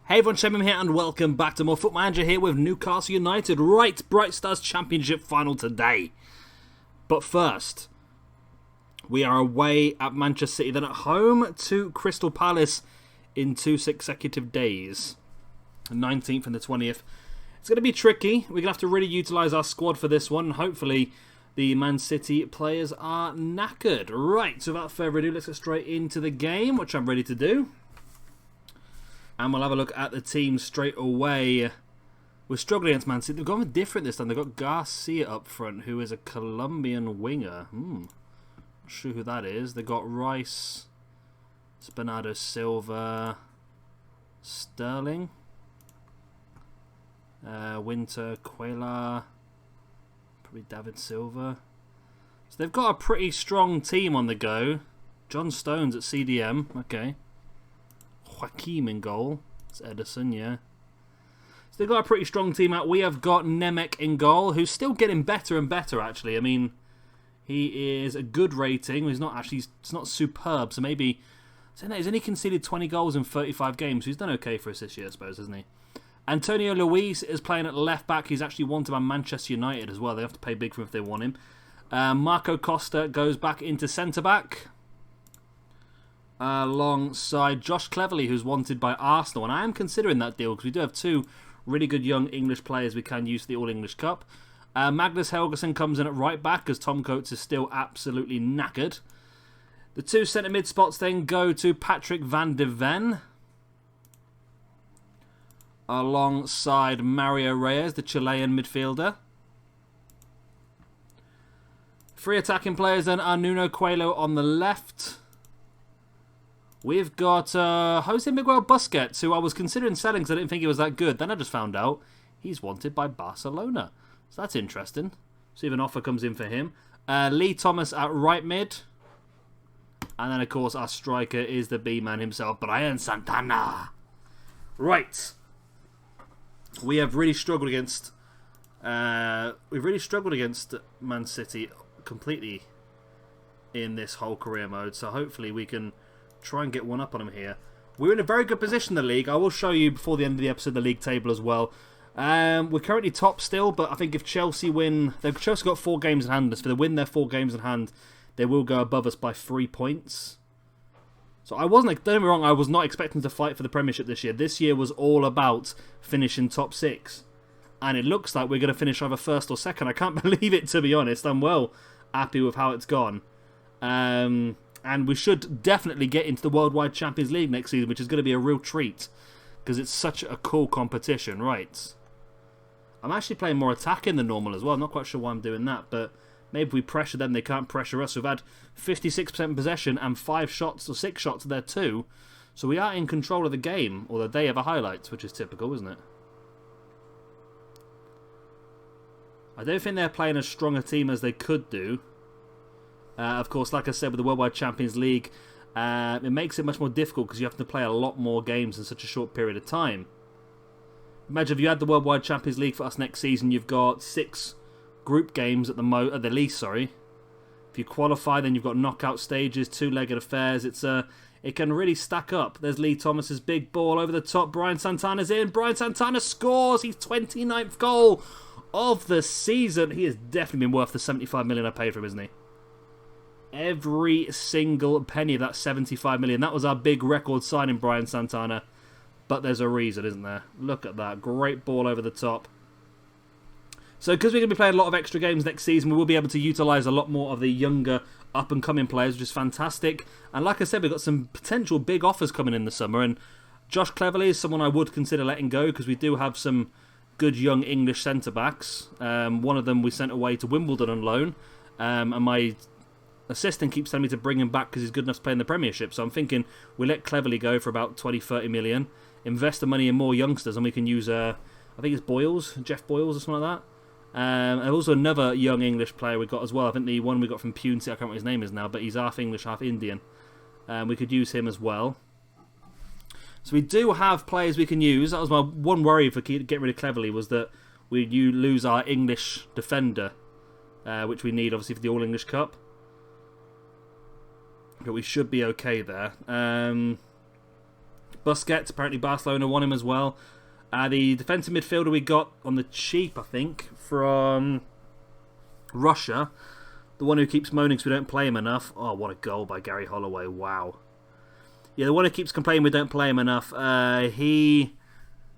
Hey everyone, Shem here and welcome back to more Foot Manager here with Newcastle United. Right, Bright Stars Championship final today. But first, we are away at Manchester City, then at home to Crystal Palace in 2 consecutive days. The 19th and the 20th. It's going to be tricky. We're going to have to really utilise our squad for this one. Hopefully the Man City players are knackered. Right, so without further ado, let's get straight into the game, which I'm ready to do. And we'll have a look at the team straight away. We're struggling against Man City. They've gone different this time. They've got Garcia up front, who is a Colombian winger. Not sure who that is. They've got Rice, Bernardo Silva, Sterling, Winter, Cuellar, probably David Silva. So they've got a pretty strong team on the go. John Stones at CDM. Okay. Joaquim in goal. It's Edison, yeah. So they've got a pretty strong team out. We have got Nemec in goal, who's still getting better and better, actually. I mean, he is a good rating. He's not actually, it's not superb, so maybe, he's only conceded 20 goals in 35 games, so he's done okay for us this year, I suppose, hasn't he? Antonio Luis is playing at left back. He's actually wanted by Manchester United as well. They have to pay big for him if they want him. Marco Costa goes back into centre back, alongside Josh Cleverley, who's wanted by Arsenal, and I am considering that deal because we do have two really good young English players we can use for the All-English Cup. Magnus Helgesson comes in at right back as Tom Coates is still absolutely knackered. The two centre mid spots then go to Patrick van de Ven alongside Mario Reyes, the Chilean midfielder. Three attacking players then are Nuno Coelho on the left. We've got Jose Miguel Busquets, who I was considering selling because I didn't think he was that good. Then I just found out he's wanted by Barcelona. So that's interesting. See if an offer comes in for him. Lee Thomas at right mid. And then, of course, our striker is the B-man himself, Brian Santana. Right. We have really struggled against... we've really struggled against Man City completely in this whole career mode. So hopefully we can try and get one up on them here. We're in a very good position in the league. I will show you before the end of the episode the league table as well. We're currently top still, but I think if Chelsea win... Chelsea got 4 games in hand. If they win their 4 games in hand, they will go above us by 3 points. So I wasn't... Don't get me wrong, I was not expecting to fight for the Premiership this year. This year was all about finishing top 6. And it looks like we're going to finish either first or second. I can't believe it, to be honest. I'm well happy with how it's gone. And we should definitely get into the Worldwide Champions League next season, which is going to be a real treat. Because it's such a cool competition. Right. I'm actually playing more attacking than normal as well. I'm not quite sure why I'm doing that. But maybe if we pressure them, they can't pressure us. We've had 56% possession and 5 shots or 6 shots there too. So we are in control of the game. Although they have a highlight, which is typical, isn't it? I don't think they're playing as strong a team as they could do. Of course, like I said, with the Worldwide Champions League, it makes it much more difficult because you have to play a lot more games in such a short period of time. Imagine if you had the Worldwide Champions League for us next season, you've got 6 group games at the least. Sorry, if you qualify, then you've got knockout stages, 2-legged affairs. It can really stack up. There's Lee Thomas's big ball over the top. Brian Santana's in. Brian Santana scores. He's 29th goal of the season. He has definitely been worth the 75 million I paid for him, isn't he? Every single penny of that 75 million. That was our big record signing, Brian Santana. But there's a reason, isn't there? Look at that. Great ball over the top. So because we're going to be playing a lot of extra games next season, we will be able to utilise a lot more of the younger up-and-coming players, which is fantastic. And like I said, we've got some potential big offers coming in the summer. And Josh Cleverley is someone I would consider letting go because we do have some good young English centre-backs. One of them we sent away to Wimbledon on loan. And my assistant keeps telling me to bring him back because he's good enough to play in the Premiership. So I'm thinking we let Cleverley go for about 20-30 million, invest the money in more youngsters, and we can use, I think it's Boyles, Jeff Boyles or something like that. And also another young English player we got as well. I think the one we got from Punty, I can't remember what his name is now, but he's half English, half Indian. We could use him as well. So we do have players we can use. That was my one worry for getting rid of Cleverley, was that you lose our English defender, which we need obviously for the All-English Cup. But we should be okay there. Busquets, apparently Barcelona want him as well. The defensive midfielder we got on the cheap, I think, from Russia. The one who keeps moaning because we don't play him enough. Oh, what a goal by Gary Holloway. Wow. Yeah, the one who keeps complaining we don't play him enough. He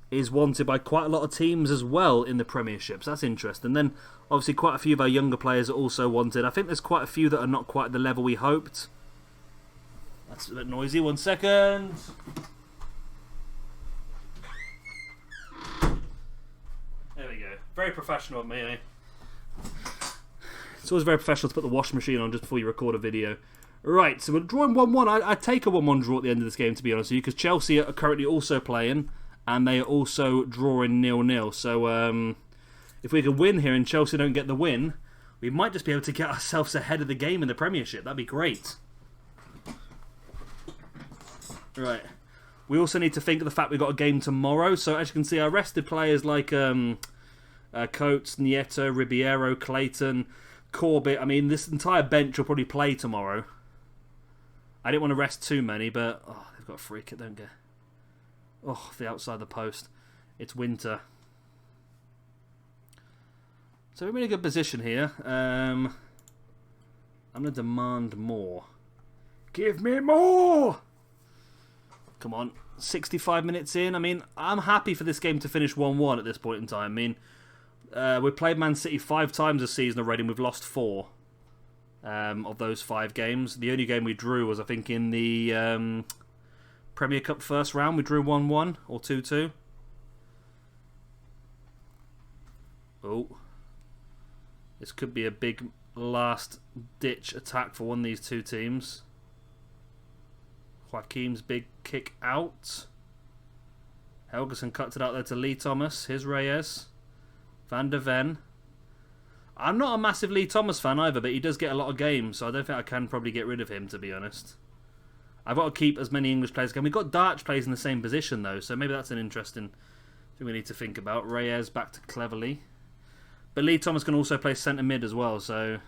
is wanted by quite a lot of teams as well in the Premiership. So that's interesting. Then, obviously, quite a few of our younger players are also wanted. I think there's quite a few that are not quite at the level we hoped. That's a bit noisy. 1 second. There we go. Very professional of me, eh? It's always very professional to put the washing machine on just before you record a video. Right, so we're drawing 1-1. I'd take a 1-1 draw at the end of this game, to be honest with you, because Chelsea are currently also playing, and they are also drawing 0-0. So if we can win here and Chelsea don't get the win, we might just be able to get ourselves ahead of the game in the Premiership. That'd be great. Right. We also need to think of the fact we've got a game tomorrow. So as you can see, I rested players like Coates, Nieto, Ribeiro, Clayton, Corbett. I mean, this entire bench will probably play tomorrow. I didn't want to rest too many, but they've got a free kick, don't they? Oh, the outside of the post. It's Winter. So we're in a good position here. I'm going to demand more. Give me more! Come on, 65 minutes in. I mean, I'm happy for this game to finish 1-1 at this point in time. I mean, we played Man City 5 times this season already, and we've lost 4 of those 5 games. The only game we drew was, I think, in the Premier Cup first round. We drew 1-1 or 2-2. Oh. This could be a big last-ditch attack for one of these two teams. Joaquim's big kick out. Helgeson cuts it out there to Lee Thomas. Here's Reyes. Van der Ven. I'm not a massive Lee Thomas fan either, but he does get a lot of games, so I don't think I can probably get rid of him, to be honest. I've got to keep as many English players as I can. We've got Dutch players in the same position, though, so maybe that's an interesting thing we need to think about. Reyes back to Cleverley. But Lee Thomas can also play centre mid as well, so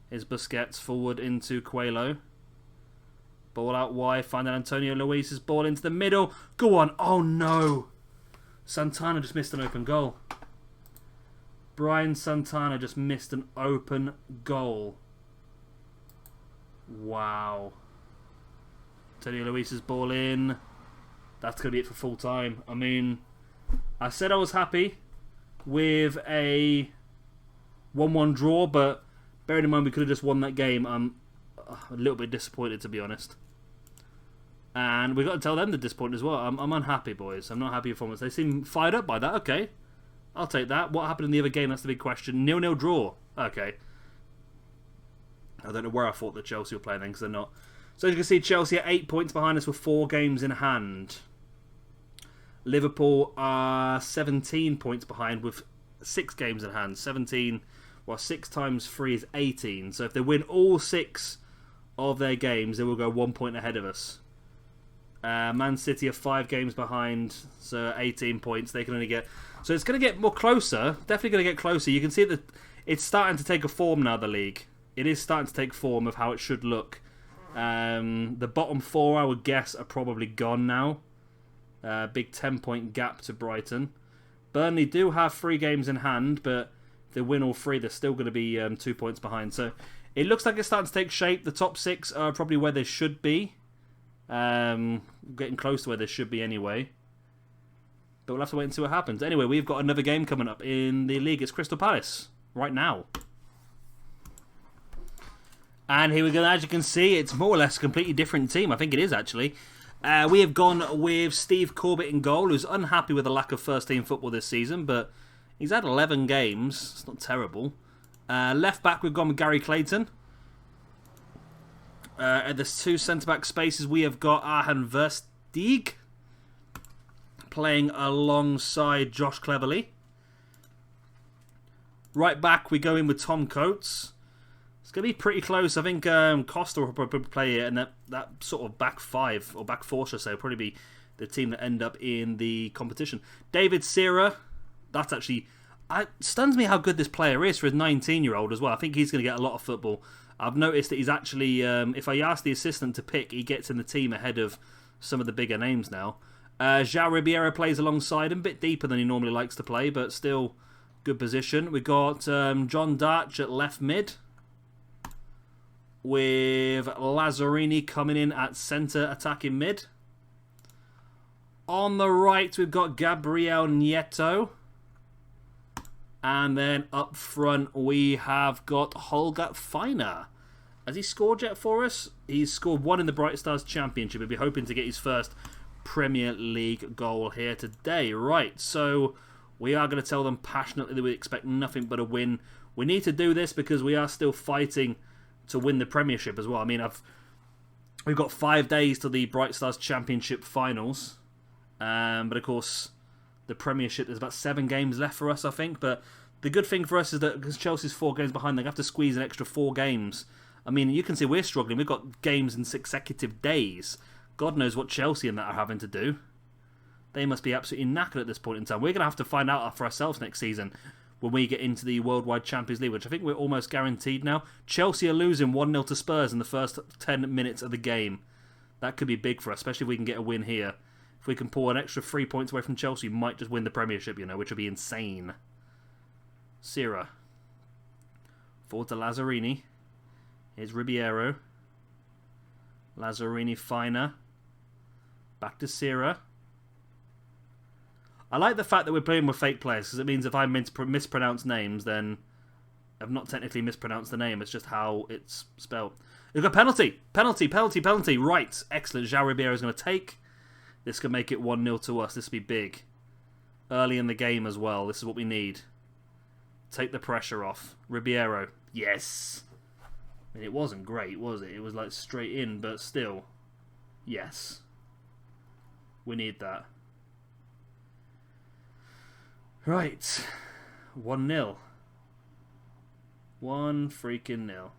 here's Busquets forward into Coelho. Ball out wide, finding Antonio Luis's ball into the middle. Go on. Oh, no. Santana just missed an open goal. Brian Santana just missed an open goal. Wow. Antonio Luis's ball in. That's going to be it for full time. I mean, I said I was happy with a 1-1 draw, but bearing in mind we could have just won that game, I'm a little bit disappointed, to be honest. And we've got to tell them they're disappointed as well. I'm unhappy, boys. I'm not happy with performance. They seem fired up by that. Okay. I'll take that. What happened in the other game? That's the big question. 0-0 draw. Okay. I don't know where I thought that Chelsea were playing then, because they're not. So as you can see, Chelsea are 8 points behind us with 4 games in hand. Liverpool are 17 points behind with 6 games in hand. 17, well, 6 times 3 is 18. So if they win all 6 of their games, they will go 1 point ahead of us. Man City are 5 games behind, so 18 points. They can only get... So it's going to get more closer. Definitely going to get closer. You can see that it's starting to take a form now, the league. It is starting to take form of how it should look. The bottom 4, I would guess, are probably gone now. Big 10-point gap to Brighton. Burnley do have 3 games in hand, but if they win all 3, they're still going to be 2 points behind. So it looks like it's starting to take shape. The top 6 are probably where they should be. Getting close to where they should be anyway. But we'll have to wait and see what happens. Anyway, we've got another game coming up in the league. It's Crystal Palace right now. And here we go. As you can see, it's more or less a completely different team. I think it is, actually. We have gone with Steve Corbett in goal, who's unhappy with the lack of first-team football this season, but he's had 11 games. It's not terrible. Left back, we've gone with Gary Clayton. At the 2 centre-back spaces, we have got Arhan Versteeg playing alongside Josh Cleverley. Right back, we go in with Tom Coates. It's going to be pretty close. I think Costa will probably play it, and that sort of back 5, or back 4, should I say, will probably be the team that end up in the competition. David Sierra, that's actually... It stuns me how good this player is for his 19-year-old as well. I think he's going to get a lot of football. I've noticed that he's actually, if I ask the assistant to pick, he gets in the team ahead of some of the bigger names now. João Ribeiro plays alongside him, a bit deeper than he normally likes to play, but still good position. We got John Darch at left mid, with Lazzarini coming in at centre attacking mid. On the right, we've got Gabriel Nieto. And then up front, we have got Holger Feiner. Has he scored yet for us? He's scored one in the Bright Stars Championship. He'll be hoping to get his first Premier League goal here today. Right, so we are going to tell them passionately that we expect nothing but a win. We need to do this because we are still fighting to win the Premiership as well. I mean, we've got 5 days to the Bright Stars Championship finals. But of course, the Premiership, there's about 7 games left for us, I think. But the good thing for us is that because Chelsea's 4 games behind, they have to squeeze an extra 4 games. I mean, you can see we're struggling. We've got games in consecutive days. God knows what Chelsea and that are having to do. They must be absolutely knackered at this point in time. We're going to have to find out for ourselves next season when we get into the Worldwide Champions League, which I think we're almost guaranteed now. Chelsea are losing 1-0 to Spurs in the first 10 minutes of the game. That could be big for us, especially if we can get a win here. If we can pull an extra 3 points away from Chelsea, we might just win the Premiership, which would be insane. Sierra. Forward to Lazzarini. Here's Ribeiro. Lazzarini, Feiner. Back to Sierra. I like the fact that we're playing with fake players, because it means if I mispronounce names, then I've not technically mispronounced the name. It's just how it's spelled. We've got penalty. Penalty. Right. Excellent. João Ribeiro is going to take. This could make it 1-0 to us. This would be big. Early in the game as well. This is what we need. Take the pressure off. Ribeiro. Yes. I mean, it wasn't great, was it? It was like straight in, but still. Yes. We need that. Right. 1-0. 1 freaking 0.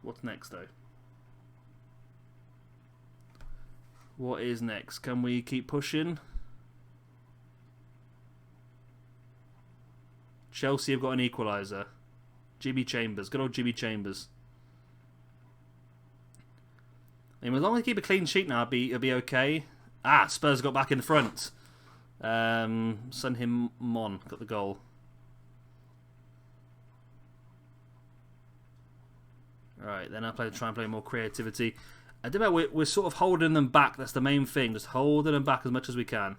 What's next, though? What is next? Can we keep pushing? Chelsea have got an equaliser. Jimmy Chambers. Good old Jimmy Chambers. I mean, as long as we keep a clean sheet now, it'll be okay. Ah, Spurs got back in the front. Sun Him Mon got the goal. Right, then I try and play more creativity. I don't know, we're sort of holding them back. That's the main thing. Just holding them back as much as we can.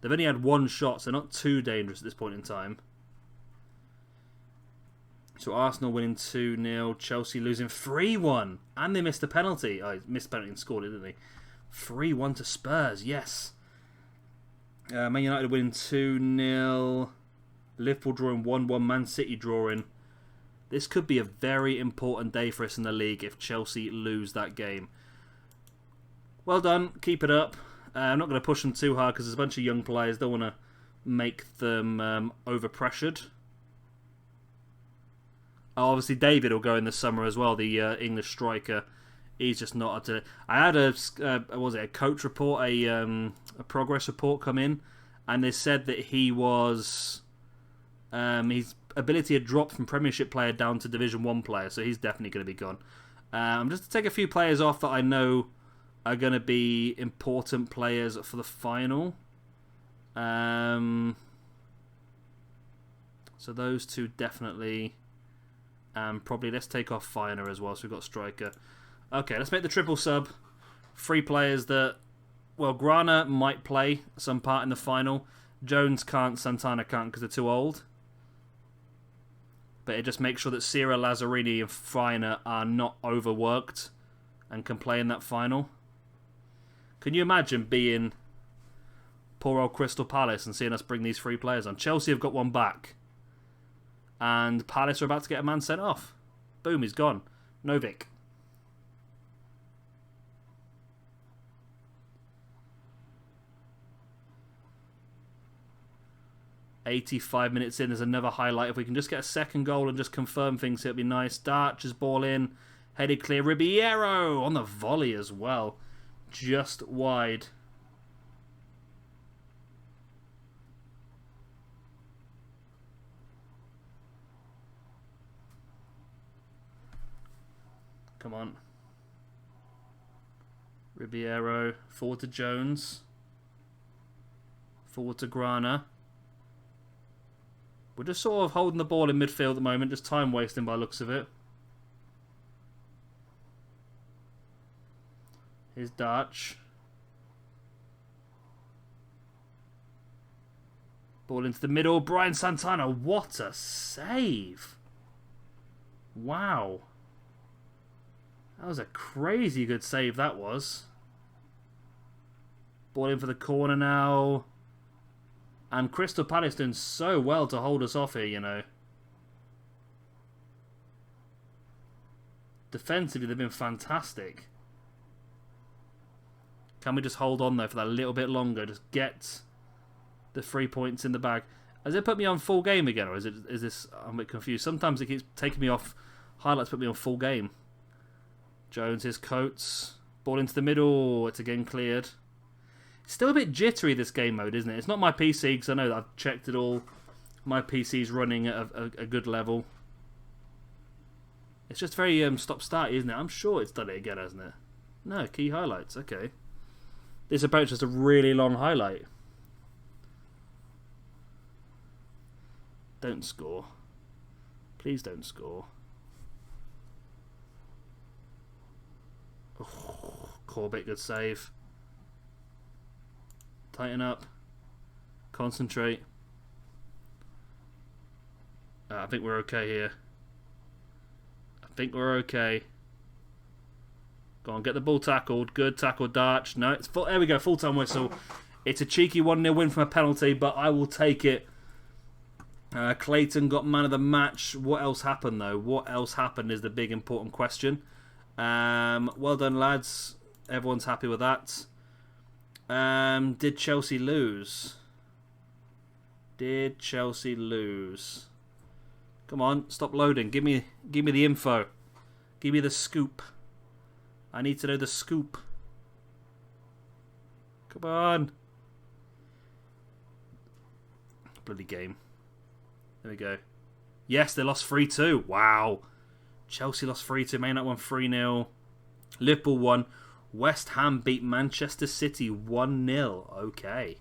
They've only had 1 shot, so they're not too dangerous at this point in time. So Arsenal winning 2-0. Chelsea losing 3-1. And they missed a penalty. Oh, he missed a penalty and scored it, didn't they? 3-1 to Spurs, yes. Man United winning 2-0. Liverpool drawing 1-1. Man City drawing. This could be a very important day for us in the league if Chelsea lose that game. Well done. Keep it up. I'm not going to push them too hard because there's a bunch of young players. Don't want to make them over-pressured. Oh, obviously, David will go in the summer as well, the English striker. He's just not... I had a coach report, a progress report come in, and they said that he was... his ability had dropped from Premiership player down to Division 1 player, so he's definitely going to be gone. Just to take a few players off that I know are going to be important players for the final. So those two definitely... probably let's take off Feiner as well, so we've got striker. Okay, let's make the triple sub. 3 players that... Well, Grana might play some part in the final. Jones can't, Santana can't because they're too old. But it just makes sure that Sierra, Lazzarini and Feiner are not overworked and can play in that final. Can you imagine being poor old Crystal Palace and seeing us bring these 3 players on? Chelsea have got one back. And Palace are about to get a man sent off. Boom, he's gone. Novik. $85 minutes in, there's another highlight. If we can just get a second goal and just confirm things, it'll be nice. Darch's ball in. Headed clear. Ribeiro on the volley as well. Just wide. Come on. Ribeiro. Forward to Jones. Forward to Grana. We're just sort of holding the ball in midfield at the moment. Just time wasting by the looks of it. Here's Dutch. Ball into the middle. Brian Santana. What a save. Wow. That was a crazy good save, that was. Ball in for the corner now. And Crystal Palace doing so well to hold us off here, you know. Defensively, they've been fantastic. Can we just hold on, though, for that little bit longer? Just get the 3 points in the bag. Has it put me on full game again, or is this... I'm a bit confused. Sometimes it keeps taking me off. Highlights put me on full game. Jones, his Coates. Ball into the middle. It's again cleared. Still a bit jittery, this game mode, isn't it? It's not my PC, because I know that I've checked it all. My PC's running at a good level. It's just very stop-start, isn't it? I'm sure it's done it again, hasn't it? No, key highlights. Okay. This approach is just a really long highlight. Don't score. Please don't score. Oh, Corbett, good save. Tighten up. Concentrate. I think we're okay here. I think we're okay. Go on, get the ball tackled. Good tackle, Dutch. No, it's full. There we go, full-time whistle. It's a cheeky 1-0 win from a penalty, but I will take it. Clayton got man of the match. What else happened, though? What else happened is the big important question. Well done, lads. Everyone's happy with that. Did Chelsea lose? Did Chelsea lose? Come on, stop loading. Give me the info. Give me the scoop. I need to know the scoop. Come on. Bloody game. There we go. Yes, they lost 3-2. Wow. Chelsea lost 3-2. Man United won 3-0. Liverpool won. West Ham beat Manchester City 1-0. Okay.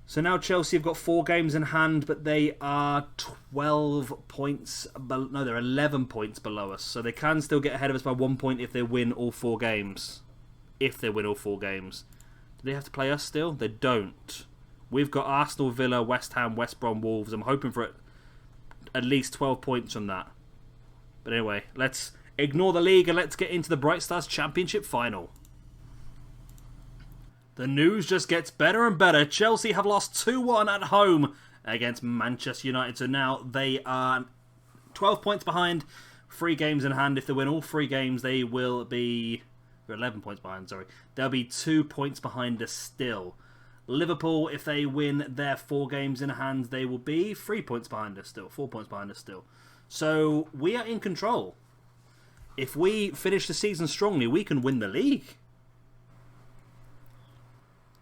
So now Chelsea have got 4 games in hand, but they are 12 points... No, they're 11 points below us. So they can still get ahead of us by 1 point if they win all 4 games. If they win all 4 games. Do they have to play us still? They don't. We've got Arsenal, Villa, West Ham, West Brom, Wolves. I'm hoping for at least 12 points from that. But anyway, let's ignore the league and let's get into the Bright Stars Championship final. The news just gets better and better. Chelsea have lost 2-1 at home against Manchester United. So now they are 12 points behind, 3 games in hand. If they win all 3 games, they will be... They're 11 points behind, sorry. They'll be 2 points behind us still. Liverpool, if they win their 4 games in hand, they will be 3 points behind us still. 4 points behind us still. So we are in control. If we finish the season strongly, we can win the league.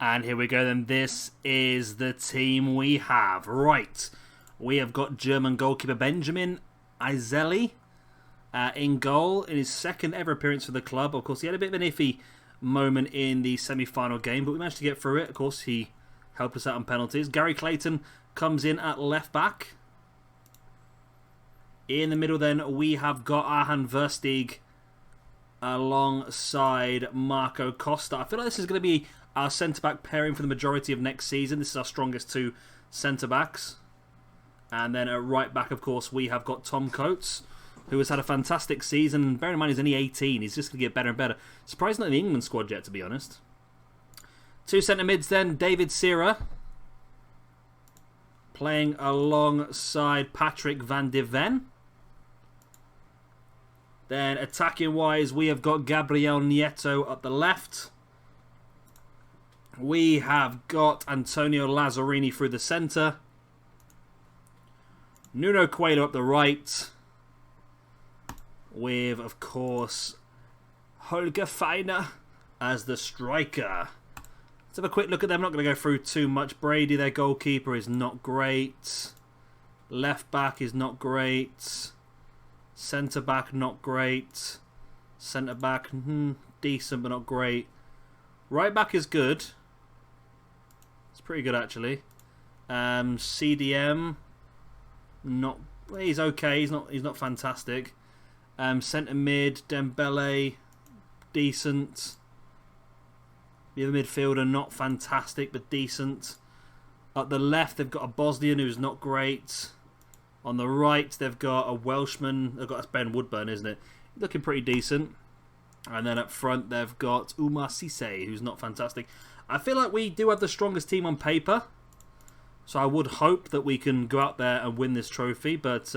And here we go then. This is the team we have. Right. We have got German goalkeeper Benjamin Izelli in goal in his second ever appearance for the club. Of course, he had a bit of an iffy moment in the semi-final game, but we managed to get through it. Of course, he helped us out on penalties. Gary Clayton comes in at left back. In the middle then, we have got Arhan Versteeg alongside Marco Costa. I feel like this is going to be our centre-back pairing for the majority of next season. This is our strongest 2 centre-backs. And then at right back, of course, we have got Tom Coates, who has had a fantastic season. Bearing in mind he's only 18, he's just going to get better and better. Surprised not in the England squad yet, to be honest. 2 centre-mids then, David Sierra, playing alongside Patrick van de Ven. Then attacking-wise, we have got Gabriel Nieto up the left. We have got Antonio Lazzarini through the centre. Nuno Coelho up the right. With, of course, Holger Feiner as the striker. Let's have a quick look at them. I'm not going to go through too much. Brady, their goalkeeper, is not great. Left back is not great. Centre-back, not great. Centre-back, decent but not great. Right-back is good. It's pretty good, actually. CDM, not... He's okay. He's not fantastic. Centre mid, Dembele, decent. The other midfielder, not fantastic, but decent. At the left, they've got a Bosnian who's not great. On the right, they've got a Welshman. That's Ben Woodburn, isn't it? Looking pretty decent. And then up front, they've got Umar Cisse, who's not fantastic. I feel like we do have the strongest team on paper. So I would hope that we can go out there and win this trophy. But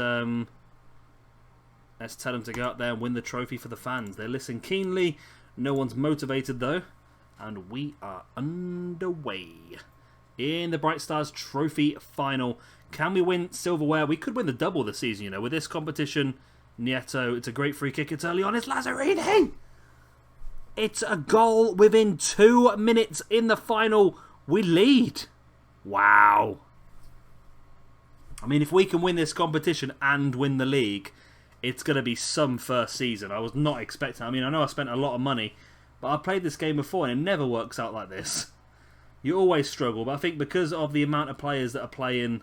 let's tell them to go out there and win the trophy for the fans. They listen keenly. No one's motivated, though. And we are underway in the Bright Stars Trophy final. Can we win silverware? We could win the double this season, you know. With this competition, Nieto, it's a great free kick. It's early on. It's Lazzarini! It's a goal within 2 minutes in the final. We lead. Wow. I mean, if we can win this competition and win the league, it's going to be some first season. I was not expecting. I mean, I know I spent a lot of money, but I played this game before and it never works out like this. You always struggle, but I think because of the amount of players that are playing,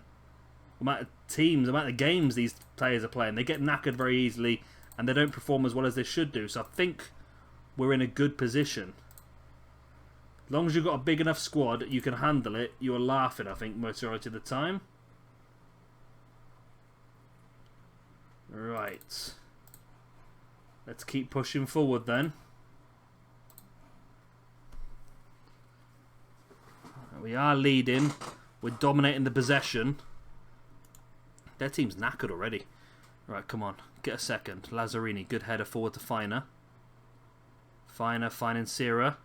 the amount of teams, the amount of games these players are playing, they get knackered very easily and they don't perform as well as they should do. So I think we're in a good position. As long as you've got a big enough squad, you can handle it. You are laughing, I think, majority of the time. Right. Let's keep pushing forward then. We are leading. We're dominating the possession. Their team's knackered already. Right, come on. Get a second. Lazzarini, good header forward to Finer. Finer finding Sierra.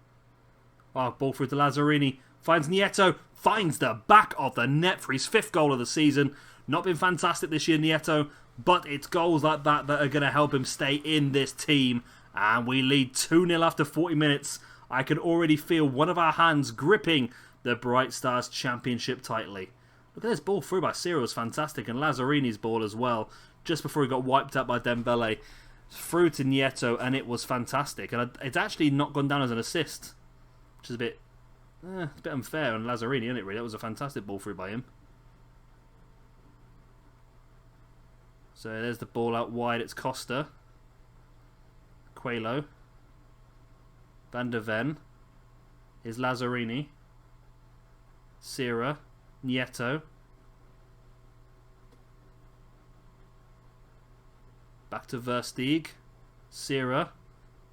Oh, ball through to Lazzarini. Finds Nieto. Finds the back of the net for his 5th goal of the season. Not been fantastic this year, Nieto. But it's goals like that that are going to help him stay in this team. And we lead 2-0 after 40 minutes. I can already feel one of our hands gripping the Bright Stars Championship tightly. Look at this ball through by Cyril, was fantastic. And Lazzarini's ball as well. Just before he got wiped out by Dembele. Through to Nieto, and it was fantastic. And it's actually not gone down as an assist. Which is it's a bit unfair on Lazzarini, isn't it, really? That was a fantastic ball through by him. So there's the ball out wide. It's Costa. Coelho. Van der Ven. Is Lazzarini. Sierra. Nieto. Back to Versteeg. Sierra.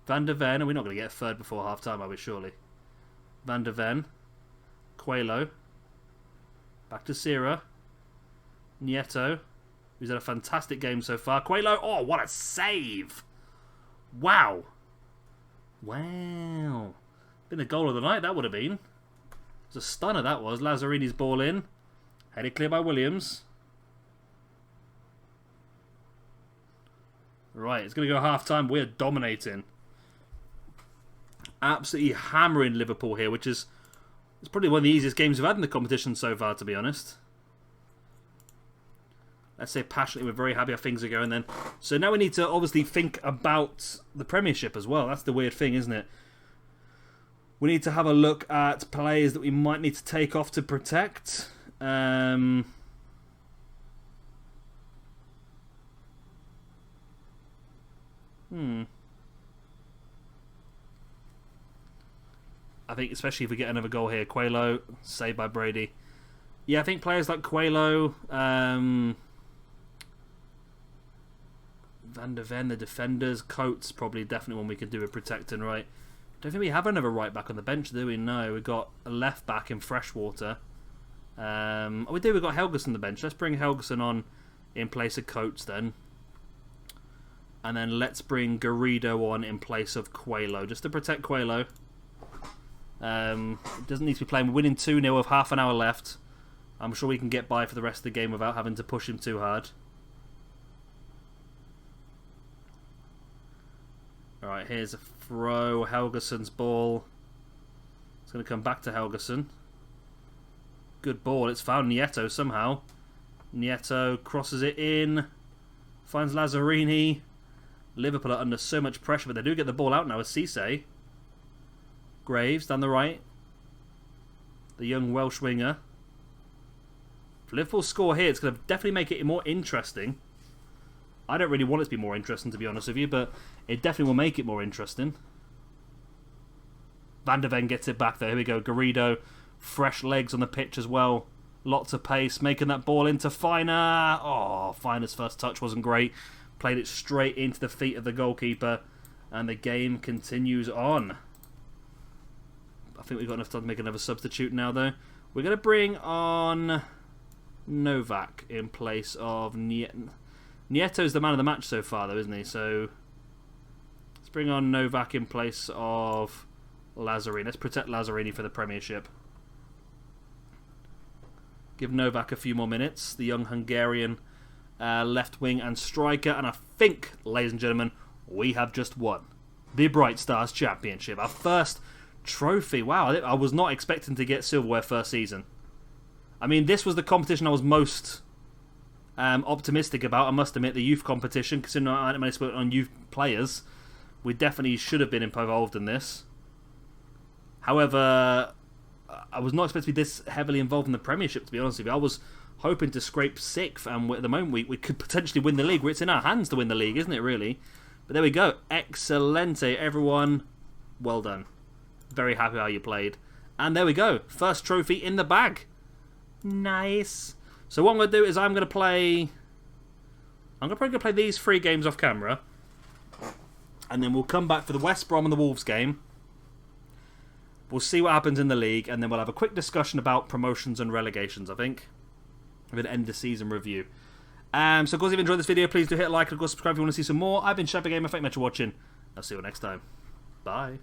Van der Ven. And we're not going to get a third before half time, are we, surely? Van der Ven. Coelho. Back to Sierra. Nieto, who's had a fantastic game so far. Coelho. Oh, what a save! Wow. Wow. Been the goal of the night, that would have been. It was a stunner, that was. Lazzarini's ball in. Headed clear by Williams. Right, it's going to go half-time. We're dominating. Absolutely hammering Liverpool here, which is it's probably one of the easiest games we've had in the competition so far, to be honest. Let's say passionately, we're very happy how things are going then. So now we need to obviously think about the Premiership as well. That's the weird thing, isn't it? We need to have a look at players that we might need to take off to protect. I think especially if we get another goal here. Coelho, saved by Brady. Yeah, I think players like Coelho, Van der Ven, the defenders, Coates, probably definitely one we could do with protecting, right? Don't think we have another right back on the bench, do we? No, we've got a left back in Freshwater. We do, we've got Helgeson on the bench. Let's bring Helgeson on in place of Coates then. And then let's bring Garrido on in place of Coelho, just to protect Coelho. Doesn't need to be playing. We're winning 2-0 with half an hour left. I'm sure we can get by for the rest of the game without having to push him too hard. Alright, here's a throw. Helgeson's ball. It's going to come back to Helgeson. Good ball. It's found Nieto somehow. Nieto crosses it in. Finds Lazzarini. Liverpool are under so much pressure, but they do get the ball out now with Cisse. Graves down the right. The young Welsh winger. If Liverpool score here, it's going to definitely make it more interesting. I don't really want it to be more interesting, to be honest with you, but it definitely will make it more interesting. Van der Ven gets it back there. Here we go. Garrido. Fresh legs on the pitch as well. Lots of pace. Making that ball into Finer. Oh, Finer's first touch wasn't great. Played it straight into the feet of the goalkeeper. And the game continues on. I think we've got enough time to make another substitute now, though. We're going to bring on Novak in place of Nieto. Nieto's the man of the match so far, though, isn't he? So let's bring on Novak in place of Lazzarini. Let's protect Lazzarini for the Premiership. Give Novak a few more minutes. The young Hungarian left wing and striker. And I think, ladies and gentlemen, we have just won the Bright Stars Championship. Our first trophy. Wow, I was not expecting to get silverware first season. I mean, this was the competition I was most optimistic about. I must admit, the youth competition, considering I only spoke on youth players, we definitely should have been involved in this. However, I was not expecting to be this heavily involved in the Premiership, to be honest with you. I was hoping to scrape 6th, and at the moment we could potentially win the league. It's in our hands to win the league, isn't it, really? But there we go. Excelente, everyone. Well done. Very happy how you played. And there we go. First trophy in the bag. Nice. So what I'm going to do is I'm probably going to play these 3 games off camera. And then we'll come back for the West Brom and the Wolves game. We'll see what happens in the league. And then we'll have a quick discussion about promotions and relegations, I think. With an end of season review. So of course, if you enjoyed this video, please do hit like and of course subscribe if you want to see some more. I've been Shepherd Gamer. Thank you much for watching. I'll see you next time. Bye.